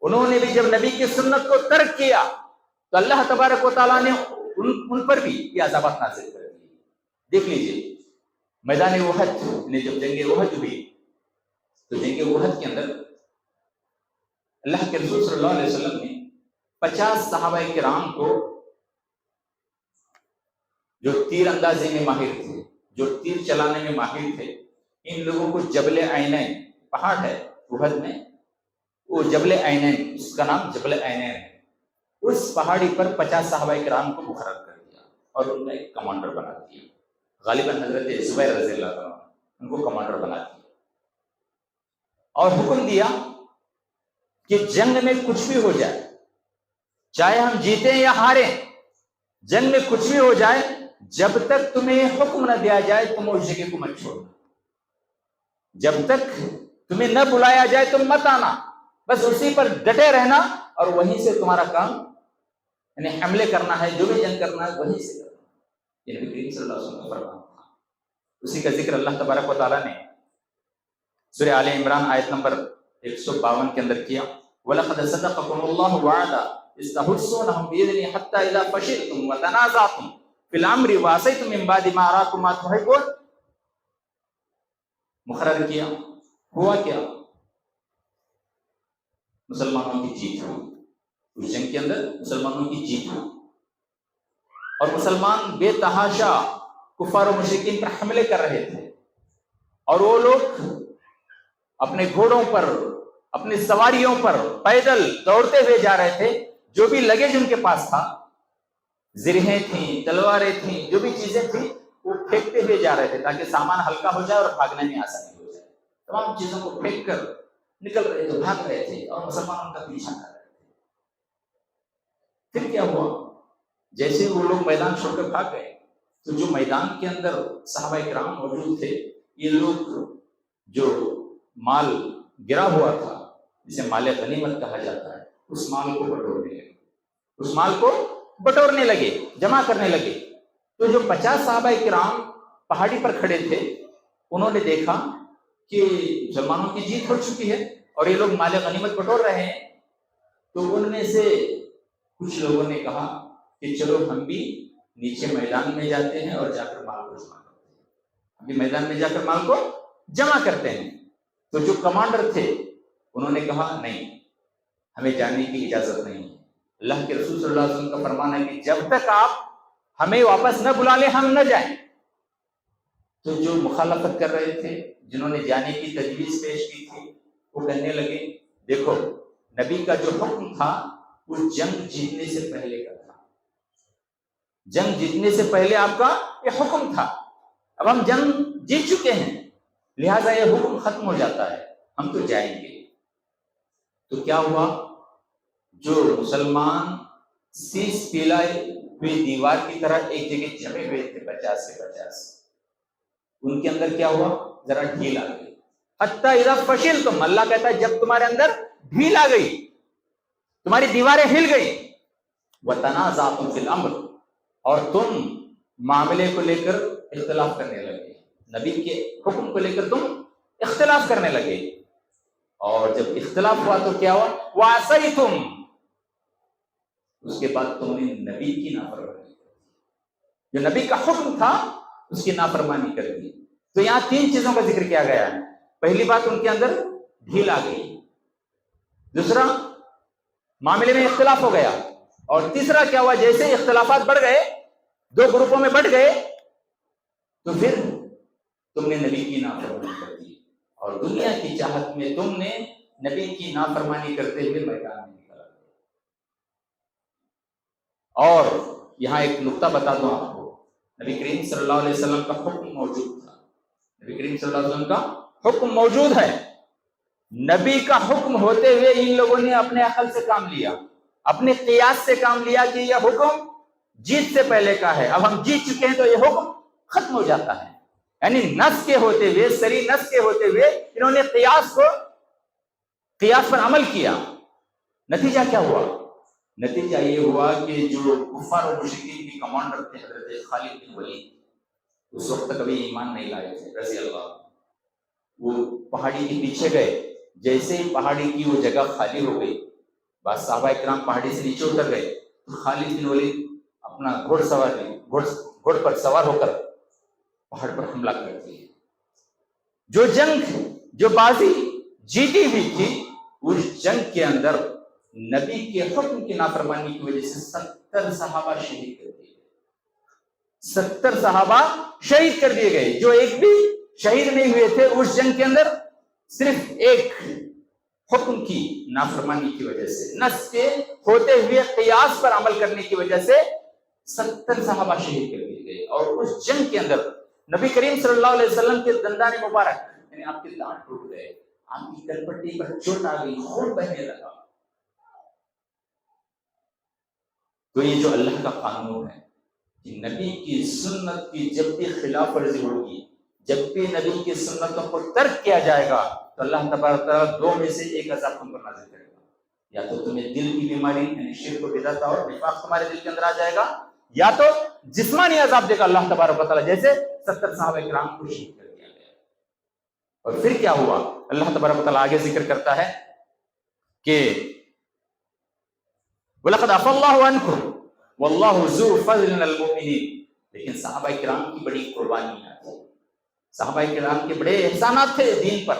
S1: انہوں نے بھی جب نبی کی سنت کو ترک کیا، تو اللہ تبارک و تعالیٰ نے ان پر بھی یہ عذابات نازل کر دی۔ دیکھ لیجئے میدان احد نے جب جنگ احد ہوئی، تو جنگ احد کے اندر اللہ کے رسول صلی اللہ علیہ وسلم نے 50 صحابہ کرام کو، جو تیر اندازی میں ماہر تھے، جو تیر چلانے میں ماہر تھے، ان لوگوں کو جبل عینین، پہاڑ ہے احد میں، وہ جبل عینین، اس کا نام جبل عینین ہے، اس پہاڑی پر 50 صحابہ کرام کو مقرر کر دیا اور ان کا ایک کمانڈر بنا دیا، غالباً حضرت زبیر رضی اللہ عنہ، ان کو کمانڈر بنا دیا، اور حکم دیا کہ جنگ میں کچھ بھی ہو جائے، چاہے ہم جیتیں یا ہاریں، جنگ میں کچھ بھی ہو جائے، جب تک تمہیں حکم نہ دیا جائے تم اس جگہ کو مت چھوڑنا، جب تک تمہیں نہ بلایا جائے تم مت آنا، بس اسی پر ڈٹے رہنا، اور وہیں سے تمہارا کام یعنی حملے کرنا ہے، جو بھی جنگ کرنا ہے وہیں سے کرنا۔ یہ نبی کریم صلی اللہ علیہ وسلم کا فرمان تھا۔ اسی کا ذکر اللہ تبارک و تعالیٰ نے سورہ آل عمران آیت نمبر 152 کے اندر کیا، وَلَقَدْ صَدَقَكُمُ اللَّهُ وَعْدَهُ إِذْ تَحُسُّونَهُم بِإِذْنِهِ حَتَّى إِذَا فَشِلْتُمْ وَتَنَازَعْتُمْ فِي الْأَمْرِ وَعَصَيْتُم مِّن بَعْدِ مَا أَرَاكُم مَّا تُحِبُّونَ۔ مقرر کیا، ہوا کیا؟ مسلمانوں کی جیت ہوئی، اس جنگ کے اندر مسلمانوں کی جیت ہوئی، اور مسلمان بے تحاشا کفار و مشرکین پر حملے کر رہے تھے، اور وہ لوگ اپنے گھوڑوں پر، اپنی سواریوں پر پیدل دوڑتے ہوئے جا رہے تھے، جو بھی لگیج ان کے پاس تھا، زرہیں تھیں، تلواریں تھیں، جو بھی چیزیں تھیں، وہ پھینکتے ہوئے جا رہے تھے تاکہ سامان ہلکا ہو جائے اور بھاگنے میں آسانی ہو جائے۔ تمام چیزوں کو پھینک کر نکل رہے تھے، بھاگ رہے تھے، اور مسلمان ان کا پیچھا کر رہے تھے۔ پھر کیا ہوا؟ جیسے وہ لوگ میدان چھوڑ کر بھاگ گئے، تو جو میدان کے اندر صحابہ کرام موجود تھے، یہ لوگ جو مال گرا ہوا تھا، جسے مال غنیمت کہا جاتا ہے، اس مال کو بٹورنے لگے، اس مال کو بٹورنے لگے، جمع کرنے لگے۔ تو جو 50 صحابہ کرام پہاڑی پر کھڑے تھے، انہوں نے دیکھا کہ مسلمانوں کی جیت ہو چکی ہے اور یہ لوگ مال غنیمت بٹور رہے ہیں، تو ان میں سے کچھ لوگوں نے کہا کہ چلو ہم بھی نیچے میدان میں جاتے ہیں اور جا کر مال کو جمع کرتے ہیں، ہم بھی میدان میں جا کر مال کو جمع کرتے ہیں۔ تو جو کمانڈر تھے انہوں نے کہا نہیں، ہمیں جانے کی اجازت نہیں ہے، اللہ کے رسول صلی اللہ علیہ وسلم کا فرمان ہے کہ جب تک آپ ہمیں واپس نہ بلا لیں ہم نہ جائیں۔ تو جو مخالفت کر رہے تھے، جنہوں نے جانے کی تجویز پیش کی تھی، وہ کہنے لگے دیکھو نبی کا جو حکم تھا وہ جنگ جیتنے سے پہلے کا تھا، جنگ جیتنے سے پہلے آپ کا یہ حکم تھا، اب ہم جنگ جیت چکے ہیں، لہٰذا یہ حکم ختم ہو جاتا ہے، ہم تو جائیں گے۔ تو کیا ہوا؟ جو مسلمان سیس پلائے ہوئی دیوار کی طرح ایک جگہ جمے ہوئے تھے 50 سے 50، ان کے اندر کیا ہوا؟ ذرا ڈھیل آ گئی۔ حتی اذا فشلتم، اللہ کہتا ہے جب تمہارے اندر ڈھیل آ گئی، تمہاری دیواریں ہل گئی، وتنازعتم فی الامر، اور تم معاملے کو لے کر اختلاف کرنے لگے، نبی کے حکم کو لے کر تم اختلاف کرنے لگے، اور جب اختلاف ہوا تو کیا ہوا؟ وعصیتم، اس کے بعد تم نے نبی کی نافرمانی کر دی، جو نبی کا حکم تھا اس کی نافرمانی کر دی۔ تو یہاں 3 چیزوں کا ذکر کیا گیا ہے۔ پہلی بات، ان کے اندر ڈھیل آ گئی، دوسرا معاملے میں اختلاف ہو گیا، اور تیسرا کیا ہوا؟ جیسے اختلافات بڑھ گئے، 2 گروپوں میں بڑھ گئے، تو پھر تم نے نبی کی نافرمانی کر دی، اور دنیا کی چاہت میں تم نے نبی کی نافرمانی کرتے ہوئے میدان میں نکلا۔ اور یہاں ایک نقطہ بتا دوں آپ کو، نبی کریم صلی اللہ علیہ وسلم کا حکم موجود تھا، نبی کریم صلی اللہ علیہ وسلم کا حکم موجود ہے، نبی کا حکم ہوتے ہوئے ان لوگوں نے اپنے عقل سے کام لیا، اپنے قیاس سے کام لیا کہ یہ حکم جیت سے پہلے کا ہے، اب ہم جیت چکے ہیں تو یہ حکم ختم ہو جاتا ہے۔ یعنی نص کے ہوتے ہوئے، صریح نص کے ہوتے ہوئے انہوں نے قیاس پر عمل کیا۔ نتیجہ کیا ہوا؟ نتیجہ یہ ہوا کہ جو کفار و مشرکین کے کمانڈر تھے حضرت خالد بن ولید، اس وقت کبھی ایمان نہیں لائے تھے رضی اللہ عنہ، وہ پہاڑی کے پیچھے گئے، جیسے ہی پہاڑی کی وہ جگہ خالی ہو گئی، بعض صحابہ کرام پہاڑی سے نیچے اتر گئے، تو خالد بن ولید اپنا گھوڑ پر سوار ہو کر پہاڑ پر حملہ کر دیا۔ جو جنگ، جو بازی جیتی ہوئی تھی، اس جنگ کے اندر نبی کے حکم کی نافرمانی کی وجہ سے 70 صحابہ شہید کر دیے گئے، 70 صحابہ شہید کر دیے گئے۔ جو ایک بھی شہید نہیں ہوئے تھے اس جنگ کے اندر، صرف ایک حکم کی نافرمانی کی وجہ سے، نص کے ہوتے ہوئے قیاس پر عمل کرنے کی وجہ سے 70 صحابہ شہید کر دیے گئے۔ اور اس جنگ کے اندر نبی کریم صلی اللہ علیہ وسلم کے دندان مبارک، یعنی آپ کے دانت ٹوٹ گئے، آپ کی کلپٹی پر چوٹ آ گئی، خون بہنے لگا۔ تو یہ جو اللہ کا قانون ہے کہ نبی کی سنت کی جب بھی خلاف ورزی ہوگی، جب بھی نبی کی سنتوں کو ترک کیا جائے گا، تو اللہ تبارک تعالیٰ 2 میں سے ایک عذاب تم پر نازل کرے گا۔ یا تو تمہیں دل کی بیماری یعنی شرک و بدعت اور نفاق تمہارے دل کے اندر آ جائے گا، یا تو جسمانی عذاب دے گا اللہ تبارک تعالیٰ، جیسے 70 صحابہ کرام کو شہید کر دیا گیا۔ اور پھر کیا ہوا؟ اللہ تبارک تعالیٰ آگے ذکر کرتا ہے کہ وَلَقَدْ عَفَا اللَّهُ عَنْكُمْ وَاللَّهُ ذُو فَضْلٍ عَلَى الْمُؤْمِنِينَ۔ لیکن صحابہ کرام کی بڑی قربانیاں تھیں، صحابہ کرام کے بڑے احسانات تھے دین پر،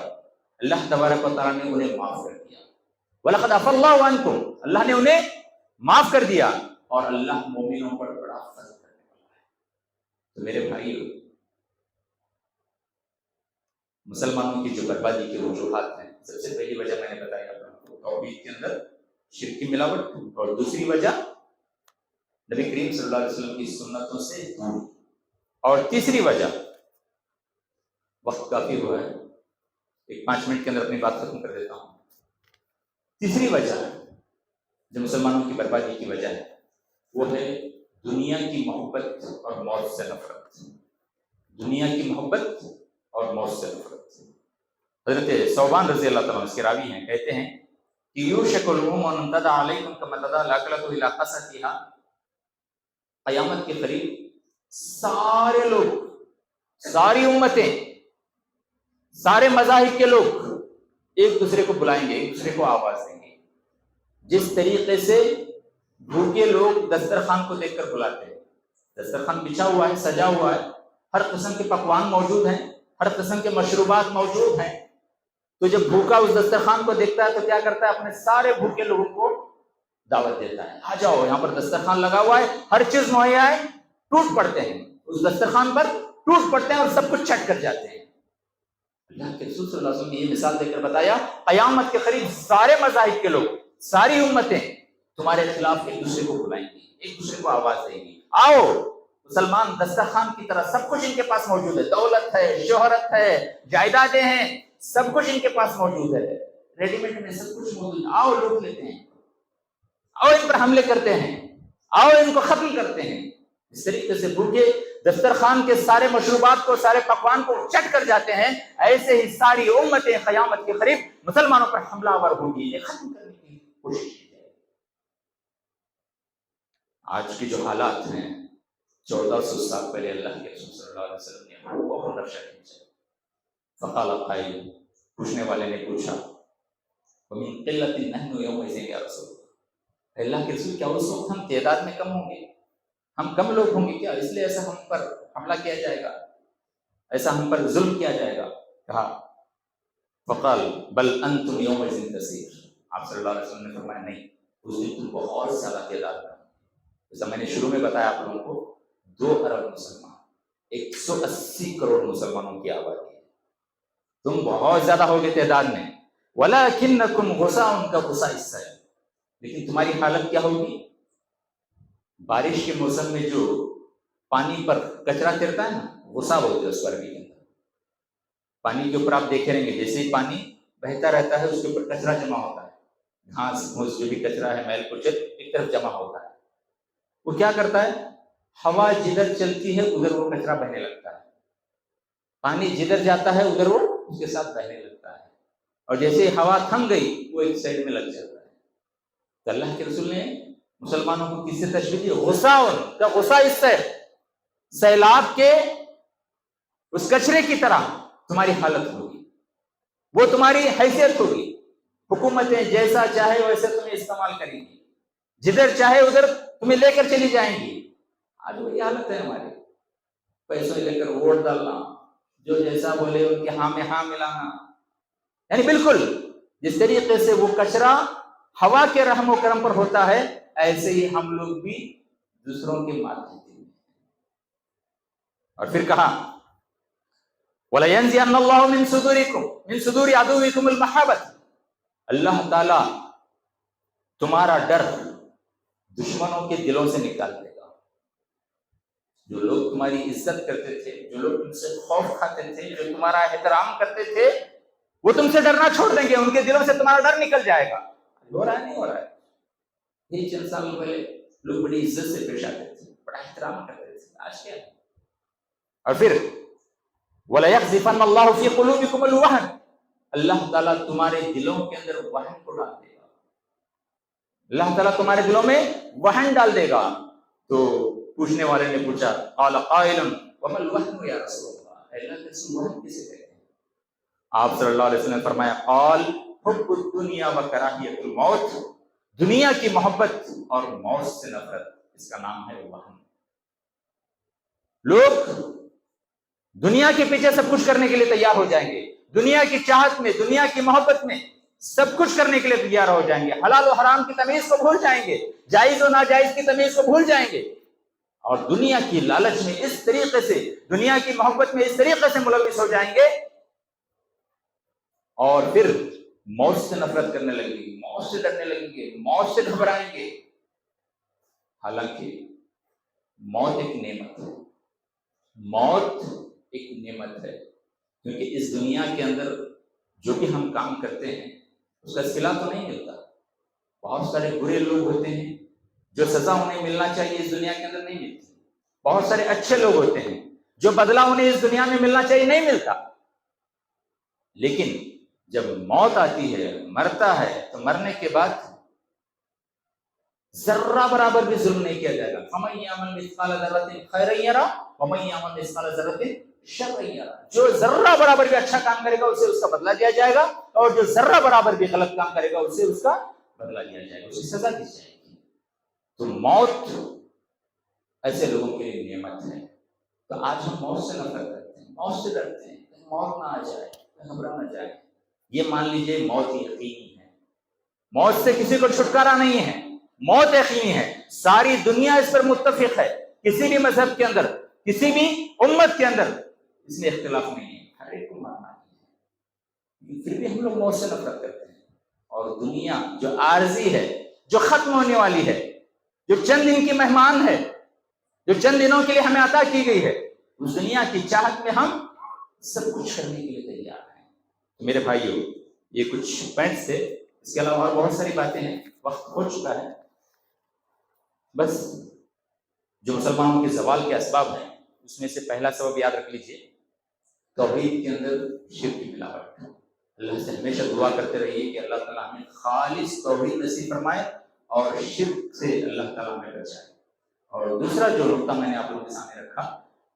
S1: اللہ تبارک و تعالیٰ نے انہیں معاف کر دیا۔ وَلَقَدْ عَفَا اللَّهُ عَنْكُمْ، اللہ نے انہیں معاف کر دیا، اور اللہ مومنوں پر بڑا فضل کرنے والا ہے۔ تو میرے بھائیو، مسلمانوں کی جو بربادی کے وجوہات ہیں، سب سے پہلی وجہ میں نے بتایا توحید کے اندر شرک کی ملاوٹ، اور دوسری وجہ نبی کریم صلی اللہ علیہ وسلم کی سنتوں سے دور، اور تیسری وجہ، وقت کافی ہوا ہے، 5 منٹ کے اندر اپنی بات ختم کر دیتا ہوں۔ تیسری وجہ جو مسلمانوں کی بربادی کی وجہ ہے، وہ ہے دنیا کی محبت اور موت سے نفرت۔ دنیا کی محبت اور موت سے نفرت۔ حضرت ثوبان رضی اللہ تعالیٰ عنہ اس کے راوی ہیں، کہتے ہیں کہ یوشک الامم ان تدع علیکم کما تدع الاکلۃ الی قصتها، قیامت کے قریب سارے لوگ، ساری امتیں، سارے مذاہب کے لوگ ایک دوسرے کو بلائیں گے، ایک دوسرے کو آواز دیں گے، جس طریقے سے بھوکے لوگ دسترخوان کو دیکھ کر بلاتے ہیں۔ دسترخوان بچھا ہوا ہے، سجا ہوا ہے، ہر قسم کے پکوان موجود ہیں، ہر قسم کے مشروبات موجود ہیں، تو جب بھوکا اس دسترخوان کو دیکھتا ہے تو کیا کرتا ہے؟ اپنے سارے بھوکے لوگوں کو دعوت دیتا ہے، آ جاؤ، یہاں پر دسترخوان لگا ہوا ہے، ہر چیز مہیا ہے۔ ٹوٹ پڑتے ہیں اس دسترخوان پر، ٹوٹ پڑتے ہیں اور سب کچھ چھٹ کر جاتے ہیں۔ اللہ کے رسول صلی اللہ علیہ وسلم نے یہ مثال دے کر بتایا، قیامت کے قریب سارے مذاہب کے لوگ، ساری امتیں تمہارے خلاف ایک دوسرے کو بلائیں گی، ایک دوسرے کو آواز دیں گی، آؤ مسلمان دسترخوان کی طرح سب کچھ ان کے پاس موجود ہے، دولت ہے، شہرت ہے، جائیدادیں ہیں، سب کچھ ان کے پاس موجود ہے، ریڈی میڈ میں سب کچھ موجود ہے، آؤ لوٹ لیتے ہیں، آؤ ان پر حملے کرتے ہیں، آؤ ان کو ختم کرتے ہیں۔ اس طریقے سے بھوکے دسترخوان کے سارے مشروبات کو، سارے پکوان کو چٹ کر جاتے ہیں، ایسے ہی ساری امتیں قیامت کے قریب مسلمانوں پر حملہ آور ہوگی، یہ ختم کرنے کی کوشش کی جائے۔ آج کی جو حالات ہیں، 1400 سال پہلے اللہ کے رسول صلی اللہ علیہ وسلم نے بہت نقشہ کھینچا۔ فقال قائل، پوچھنے والے نے پوچھا، وَمِن قِلَّةٍ نَحْنُ يَوْمَئِذٍ يَا رسول اللہ، اللہ کے رسول کیا اس وقت ہم تعداد میں کم ہوں گے، ہم کم لوگ ہوں گے کیا، اس لیے ایسا ہم پر حملہ کیا جائے گا، ایسا ہم پر ظلم کیا جائے گا؟ کہا فقال بل انتم یومئذ کثیر، آپ صلی اللہ علیہ وسلم نے فرمایا نہیں، اس دن تم بہت زیادہ تعداد میں، جیسا میں نے شروع میں بتایا آپ لوگوں کو، 2 ارب مسلمان، 180 کروڑ مسلمانوں کی آبادی ہے، تم بہت زیادہ ہوگے تعداد میں، وَلَكِنَّكُمْ غُثَاءٌ كَغُثَاءِ السَّيْلِ، لیکن تمہاری حالت کیا ہوگی؟ بارش کے موسم میں جو پانی پر کچرا تیرتا ہے نا، غصہ بولتے ہیں اس کو عربی کے اندر، پانی کے اوپر آپ دیکھے رہیں گے جیسے ہی پانی بہتا رہتا ہے اس کے اوپر کچرا جمع ہوتا ہے، گھاس پھوس جو بھی کچرا ہے، میل کچل ایک طرف جمع ہوتا ہے، وہ کیا کرتا ہے، ہوا جدھر چلتی ہے ادھر وہ کچرا بہنے لگتا ہے، پانی جدھر جاتا ہے ادھر وہ اس کے ساتھ بہنے لگتا ہے، اور جیسے ہوا تھم گئی وہ ایک سائڈ میں لگ جاتا ہے۔ تو اللہ کے رسول نے مسلمانوں کو کس سے تشبیہ دی؟ غصہ کا غصہ، اس سے سیلاب کے اس کچرے کی طرح تمہاری حالت ہوگی، وہ تمہاری حیثیت ہوگی، حکومتیں جیسا چاہے ویسے تمہیں استعمال کریں گی، جدھر چاہے ادھر تمہیں لے کر چلی جائیں گی۔ آج وہی حالت ہے ہماری، پیسوں لے کر ووٹ ڈالنا، جو جیسا بولے ان کے ہاں میں ہاں ملانا، یعنی بالکل جس طریقے سے وہ کچرا ہوا کے رحم و کرم پر ہوتا ہے، ایسے ہی ہم لوگ بھی دوسروں کے مار دیتے ہیں۔ اور پھر کہا وَلَيَنزِعَنَّ اللَّهُ مِن صُدُورِكُمْ مِن صُدُورِ عَدُوِّكُمُ الْمَحَبَّةَ، اللہ تعالیٰ تمہارا ڈر دشمنوں کے دلوں سے نکال دے گا۔ جو لوگ تمہاری عزت کرتے تھے، جو لوگ تم سے خوف کھاتے تھے، جو تمہارا احترام کرتے تھے، وہ تم سے ڈرنا چھوڑ دیں گے، ان کے دلوں سے تمہارا ڈر نکل جائے گا۔ ہو رہا ہے نہیں ہو رہا ہے؟ یہ چند سال پہلے لوگ بڑی عزت سے پیش آتے تھے، بڑا احترام کرتے تھے، آج کیا ہے؟ اور پھر وَلَيَقْذِفَنَّ اللَّهُ فِي قُلُوبِكُمُ الْوَهْنَ، اللہ تعالیٰ تمہارے دلوں کے اندر وہن کو ڈال دے گا، اللہ تعالیٰ تمہارے دلوں میں وہن ڈال دے گا۔ تو پوچھنے والے نے پوچھا قَالَ قَائِلٌ وَمَا الْوَهْنُ يَا رَسُولَ اللَّهِ، اللہ کے رسول وہن کسے کہتے ہیں؟ آپ صلی اللہ علیہ وسلم نے فرمایا قال حب الدنیا وکراہیت الموت، دنیا کی محبت اور موت سے نفرت، اس کا نام ہے وہن۔ لوگ دنیا کے پیچھے سب کچھ کرنے کے لیے تیار ہو جائیں گے، دنیا کی چاہت میں، دنیا کی محبت میں سب کچھ کرنے کے لیے تیار ہو جائیں گے، حلال و حرام کی تمیز کو بھول جائیں گے، جائز و ناجائز کی تمیز کو بھول جائیں گے، اور دنیا کی لالچ میں اس طریقے سے، دنیا کی محبت میں اس طریقے سے ملوث ہو جائیں گے، اور پھر موت سے نفرت کرنے لگیں گے، موت سے ڈرنے لگیں گے، موت سے گھبرائیں گے۔ حالانکہ موت ایک نعمت ہے، موت ایک نعمت ہے، کیونکہ اس دنیا کے اندر جو بھی ہم کام کرتے ہیں اس کا صلہ تو نہیں ملتا۔ بہت سارے برے لوگ ہوتے ہیں جو سزا انہیں ملنا چاہیے اس دنیا کے اندر نہیں ملتی، بہت سارے اچھے لوگ ہوتے ہیں جو بدلہ انہیں اس دنیا میں ملنا چاہیے نہیں ملتا، لیکن جب موت آتی ہے، مرتا ہے، تو مرنے کے بعد ذرہ برابر بھی ظلم نہیں کیا جائے گا۔ فَمَن يَعْمَلْ مِثْقَالَ ذَرَّةٍ خَيْرًا يَرَهُ وَمَن يَعْمَلْ مِثْقَالَ ذَرَّةٍ شَرًّا يَرَهُ، جو ذرہ برابر بھی اچھا کام کرے گا اسے اس کا بدلہ دیا جائے گا، اور جو ذرہ برابر بھی غلط کام کرے گا اسے اس کا بدلہ دیا جائے گا، اسے سزا دی جائے گی۔ تو موت ایسے لوگوں کے لیے نعمت ہے۔ تو آج ہم موت سے نفرت کرتے ہیں، موت سے ڈرتے ہیں، کہیں موت نہ آ جائے، گھبرا نہ جائے۔ یہ مان لیجئے موت یقینی ہے، موت سے کسی کو چھٹکارا نہیں ہے، موت یقینی ہے، ساری دنیا اس پر متفق ہے، کسی بھی مذہب کے اندر، کسی بھی امت کے اندر اس میں اختلاف نہیں ہے، ہر ایک کو ماننا ہے۔ پھر بھی ہم لوگ موت سے نفرت کرتے ہیں، اور دنیا جو عارضی ہے، جو ختم ہونے والی ہے، جو چند دن کی مہمان ہے، جو چند دنوں کے لیے ہمیں عطا کی گئی ہے، اس دنیا کی چاہت میں ہم سب کچھ کرنے کے لیے تیار ہیں۔ میرے بھائیو، یہ کچھ پوائنٹس تھے، اس کے علاوہ اور بہت ساری باتیں ہیں، وقت ہو چکا ہے۔ بس جو مسلمانوں کے زوال کے اسباب ہیں، اس میں سے پہلا سبب یاد رکھ لیجئے، توحید کے اندر شرک کی ملاوٹ۔ اللہ سے ہمیشہ دعا کرتے رہیے کہ اللہ تعالیٰ ہمیں خالص توحید نصیب فرمائے اور شرک سے اللہ تعالیٰ ہمیں بچائے۔ اور دوسرا جو نقطہ میں نے آپ لوگوں کے سامنے رکھا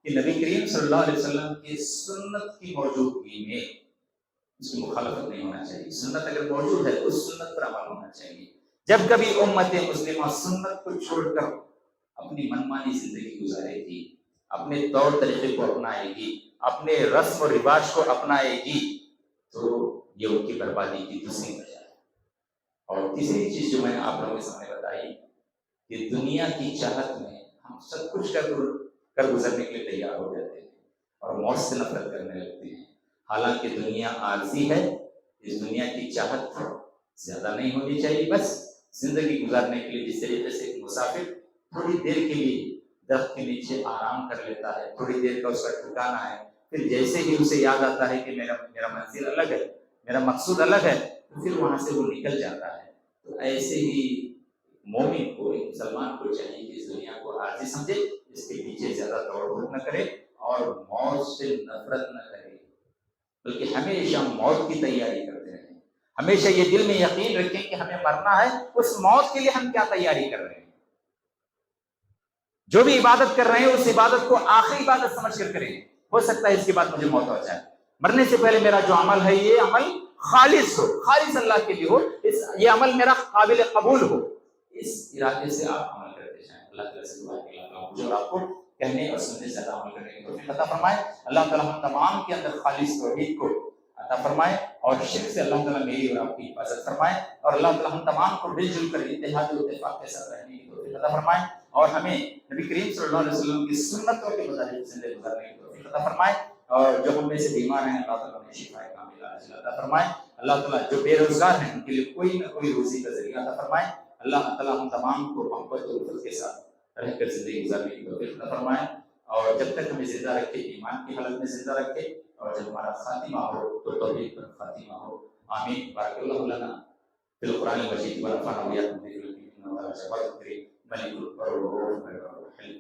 S1: کہ نبی کریم صلی اللہ علیہ وسلم کی سنت کی موجودگی میں اس کی مخالفت نہیں ہونا چاہیے۔ سنت اگر موجود ہے تو اس سنت پر عمل ہونا چاہیے۔ جب کبھی امت مسلمہ سنت کو چھوڑ کر اپنی منمانی زندگی گزارے گی، اپنے طور طریقے کو اپنائے گی، اپنے رسم و رواج کو اپنائے گی، تو یہ ان کی بربادی کی دوسری وجہ ہے۔ اور تیسری چیز جو میں نے آپ لوگوں کے سامنے بتائی کہ دنیا کی چاہت میں ہم سب کچھ کر گزرنے کے لیے تیار ہو جاتے ہیں اور موت سے نفرت کرنے لگتے ہیں، حالانکہ دنیا عارضی ہے۔ اس دنیا کی چاہت زیادہ نہیں ہونی چاہیے، بس زندگی گزارنے کے لیے جس طریقے سے ایک مسافر تھوڑی دیر کے لیے درخت کے نیچے آرام کر لیتا ہے، تھوڑی دیر کا اس کا ٹھکانا ہے، پھر جیسے ہی اسے یاد آتا ہے کہ میرا منزل الگ ہے، میرا مقصود الگ ہے، تو پھر وہاں سے وہ نکل جاتا ہے۔ تو ایسے ہی مومن کو، ایک مسلمان کو چاہیے کہ اس دنیا کو عارضی سمجھے، اس کے پیچھے زیادہ دوڑ دھوپ نہ کرے اور موت سے نفرت نہ کرے، بلکہ ہمیشہ موت کی تیاری کرتے رہیں۔ ہمیشہ یہ دل میں یقین رکھیں کہ ہمیں مرنا ہے، اس موت کے لیے ہم کیا تیاری کر رہے ہیں۔ جو بھی عبادت کر رہے ہیں اس عبادت کو آخری عبادت سمجھ کر کریں۔ ہو سکتا ہے اس کے بعد مجھے موت ہو جائے، مرنے سے پہلے میرا جو عمل ہے یہ عمل خالص ہو، خالص اللہ کے لیے ہو، یہ عمل میرا قابل قبول ہو، اس ارادے سے آپ عمل کرتے جائیں۔ اللہ تعالیٰ سے دعا کہ اللہ تعالیٰ مجھے اور آپ کو کہنے اور سننے سے زیادہ عمل کرنے کی توفیق عطا فرمائے۔ اللہ تعالیٰ ہم تمام کے اندر خالص توحید کو عطا فرمائے اور شرک سے اللہ تعالیٰ میری اور آپ کی حفاظت فرمائے، اور اللہ تعالیٰ ہم تمام کو مل جل کر اتحاد و اتفاق کے ساتھ رہنے کی توفیق عطا فرمائے، اور ہمیں نبی کریم صلی اللہ علیہ وسلم کی سنتوں کے مطابق زندگی گزارنے کی توفیق عطا فرمائے، اور جو ہم میں سے بیمار ہیں اللہ تعالیٰ انہیں شفا کاملہ عاجلہ عطا فرمائے۔ اللہ تعالیٰ جو بے روزگار ہیں ان کے لیے کوئی نہ کوئی روزی کا ذریعہ عطا فرمائے۔ اللہ تعالیٰ ہم تمام کو محبت و الفت کے ساتھ رہ کر زندگی گزارنے کی توفیق عطا فرمائے، اور جب تک ہمیں زندہ رکھے ایمان کی حالت میں زندہ رکھے، اور جب ہمارا خاتمہ ہو تو توحید پر خاتمہ ہو۔ آمین۔ بارک اللہ لنا فی القرآن المجید ونفعنا وإياکم بذکر الحکیم والآیات البیّنات ملک الرحیم